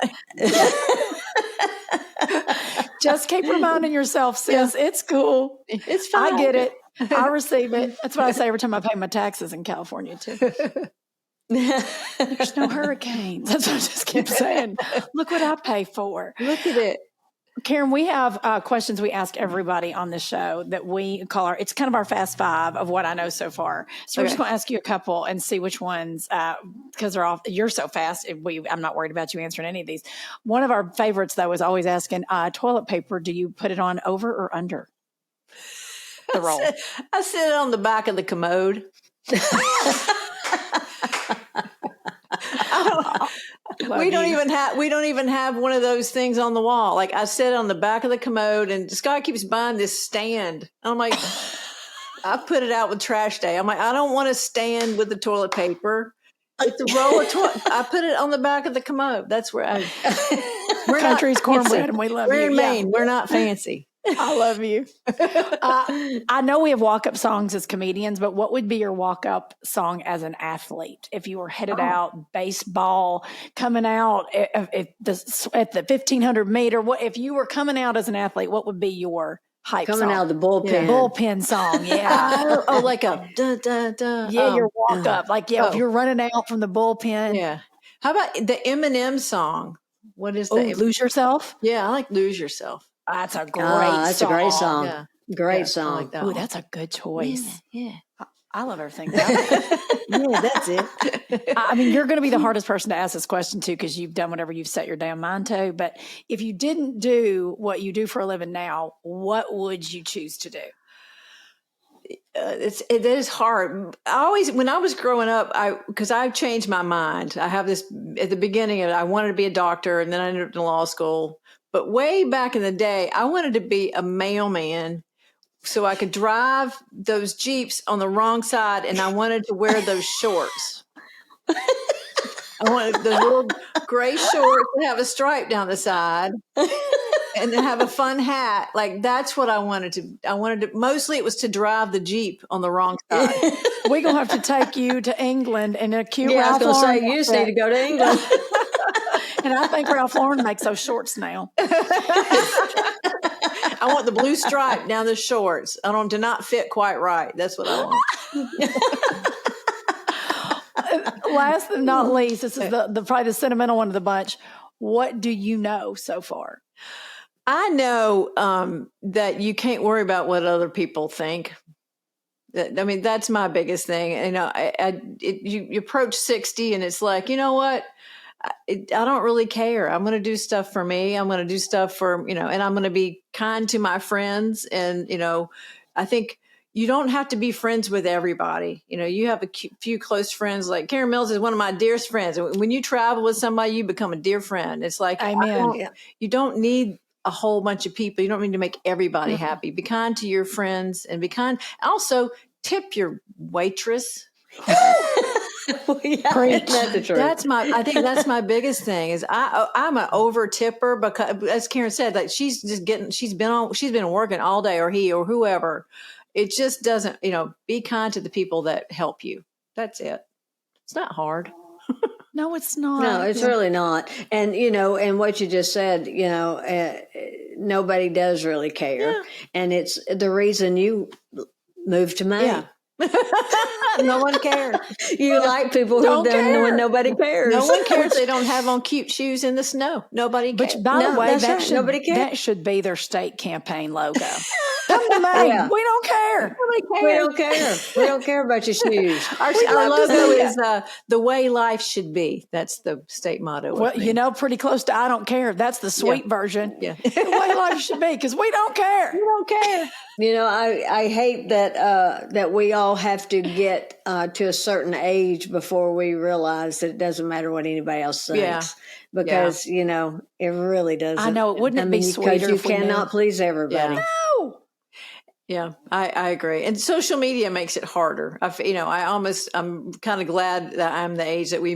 Just keep reminding yourself, sis. Yeah. It's cool. It's fine. I get it. I receive it. That's what I say every time I pay my taxes in California too. There's no hurricanes. That's what I just keep saying. Look what I pay for. Look at it. Karen, we have questions we ask everybody on this show that we call it's kind of our fast five of what I know so far. So we're just going to ask you a couple and see which ones, because you're so fast. I'm not worried about you answering any of these. One of our favorites, though, is always asking, toilet paper, do you put it on over or under the roll? I sit it on the back of the commode. We don't even have one of those things on the wall. Like I sit on the back of the commode, and Scott keeps buying this stand. And I'm like, I put it out with trash day. I'm like, I don't want to stand with the toilet paper. It's a roll of toilet. I put it on the back of the commode. That's where we're country's cornbread, and we love you. We're in Maine. We're not fancy. I love you. I know we have walk-up songs as comedians, but what would be your walk-up song as an athlete? If you were headed out, baseball, coming out at the 1,500 meter, if you were coming out as an athlete, what would be your hype coming song? Out of the bullpen. Yeah. Bullpen song, yeah. Like a da-da-da. Yeah, your walk-up. If you're running out from the bullpen. Yeah. How about the Eminem song? What is that? Lose Yourself? Yeah, I like Lose Yourself. That's a great song. That's a great song. Yeah. Great song. Like that. Ooh, that's a good choice. Yeah. I love everything about it. Yeah, that's it. I mean, you're going to be the hardest person to ask this question to because you've done whatever you've set your damn mind to. But if you didn't do what you do for a living now, what would you choose to do? It is hard. When I was growing up, because I've changed my mind. I have this at the beginning. I wanted to be a doctor, and then I ended up in law school. But way back in the day, I wanted to be a mailman so I could drive those Jeeps on the wrong side, and I wanted to wear those shorts. I wanted those little gray shorts that have a stripe down the side and then have a fun hat. Like that's what I wanted to, mostly it was to drive the Jeep on the wrong side. We're going to have to take you to England and a cute Ralph Lauren. I was going to say, you need to go to England. And I think Ralph Lauren makes those shorts now. I want the blue stripe down the shorts. Do not fit quite right. That's what I want. Last but not least, this is the probably the sentimental one of the bunch. What do you know so far? I know that you can't worry about what other people think. I mean, that's my biggest thing. You know, you approach 60 and it's like, you know what? I don't really care. I'm going to do stuff for me. I'm going to do stuff for, and I'm going to be kind to my friends. And, I think you don't have to be friends with everybody. You have a few close friends. Like Karen Mills is one of my dearest friends. And when you travel with somebody, you become a dear friend. It's like, Amen. You don't need a whole bunch of people. You don't need to make everybody happy. Be kind to your friends and be kind. Also, tip your waitress. That's the truth. I think that's my biggest thing is I'm an over tipper because, as Karen said, like she's been working all day, or he or whoever. It just doesn't, be kind to the people that help you. That's it. It's not hard. No, it's not. No, it's really not. And, and what you just said, nobody does really care. Yeah. And it's the reason you moved to Maine. Yeah. No one cares. You like people who don't when nobody cares. No one cares. They don't have on cute shoes in the snow. Nobody cares. But by the way, nobody cares. That should be their state campaign logo. Come to Maine. Yeah. We don't care. We don't care. We don't care about your shoes. Our logo is the way life should be. That's the state motto. Well, pretty close to I don't care. That's the sweet version. Yeah. The way life should be, because we don't care. We don't care. I hate that we all have to get to a certain age before we realize that it doesn't matter what anybody else thinks. Yeah. Because, it really doesn't. I know. Wouldn't it be sweeter because you if we cannot knew? please everybody. Yeah. No. Yeah, I agree. And social media makes it harder. I'm kind of glad that I'm the age that we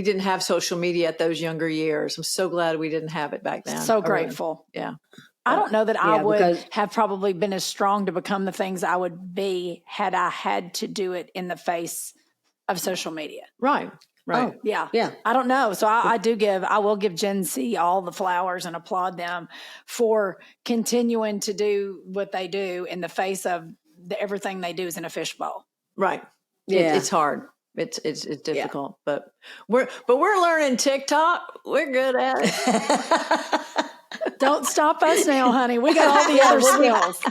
didn't have social media at those younger years. I'm so glad we didn't have it back then. So grateful. Yeah. I don't know that I would have probably been as strong to become the things I would be had I had to do it in the face of social media. Right. Right. Oh, yeah. Yeah. I don't know. So I will give Gen Z all the flowers and applaud them for continuing to do what they do in the face of everything they do is in a fishbowl. Right. Yeah. It's hard. It's difficult, but we're learning TikTok. We're good at it. Don't stop us now, honey. We got all the other skills.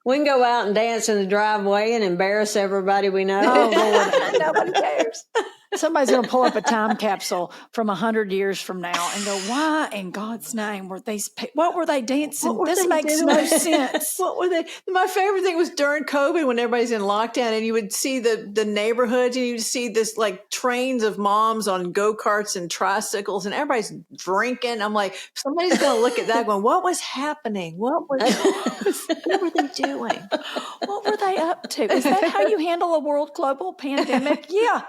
We can go out and dance in the driveway and embarrass everybody we know. Oh, Lord. Nobody cares. Somebody's going to pull up a time capsule from 100 years from now and go, why in God's name what were they dancing? This makes no sense. What were they? My favorite thing was during COVID when everybody's in lockdown and you would see the neighborhoods and you'd see this like trains of moms on go-karts and tricycles and everybody's drinking. I'm like, somebody's going to look at that going, what was happening? What were they doing? What were they up to? Is that how you handle a world global pandemic? Yeah.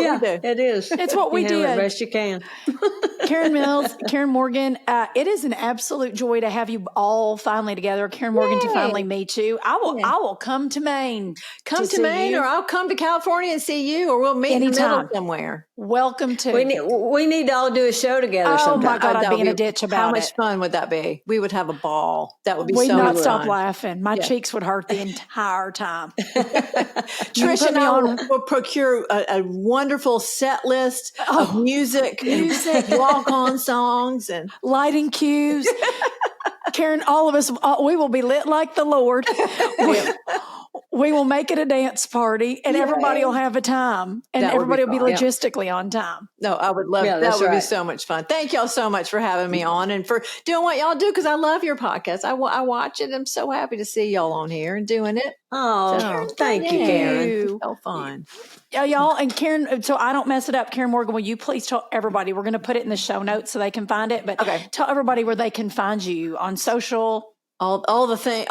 It is. It's what we did. The best you can. Karen Mills, Karen Morgan, it is an absolute joy to have you all finally together. Karen Morgan, to finally meet you. I will come to Maine. Come to Maine, or I'll come to California and see you, or we'll meet in the middle somewhere. Welcome to. We need to all do a show together sometime. Oh my God, I'd be in a ditch about it. How much fun would that be? We would have a ball. That would be so much fun. We'd not stop laughing. My cheeks would hurt the entire time. Trish and I will procure a wonderful set list of music, walk-on songs, and lighting cues. Karen, all of us, we will be lit like the Lord. We will make it a dance party, and everybody will have a time, and everybody will be logistically on time. No, I would love that. That would be so much fun. Thank y'all so much for having me on and for doing what y'all do, because I love your podcast. I watch it. I'm so happy to see y'all on here and doing it. Oh, thank you, Karen. So fun. Y'all, and Karen, so I don't mess it up, Karen Morgan, will you please tell everybody, we're going to put it in the show notes so they can find it, but tell everybody where they can find you on social. All the things.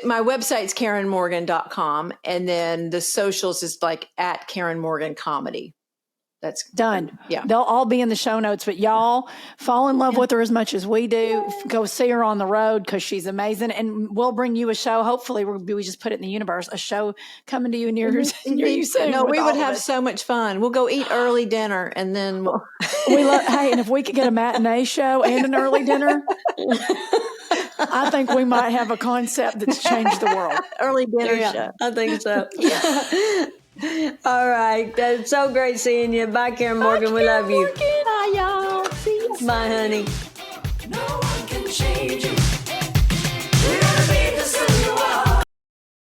My website's KarenMorgan.com, and then the socials is like at Karen Morgan Comedy. That's done. Yeah. They'll all be in the show notes, but y'all fall in love with her as much as we do. Go see her on the road because she's amazing. And we'll bring you a show. Hopefully we just put it in the universe, a show coming to you near you soon. No, we would have so much fun. We'll go eat early dinner and then hey, and if we could get a matinee show and an early dinner. I think we might have a concept that's changed the world. Early dinner Yeah, show. I think so. All right. That's so great seeing you. Bye, Karen Morgan. We love you. Bye, y'all. See ya. Bye, honey. No one can change you.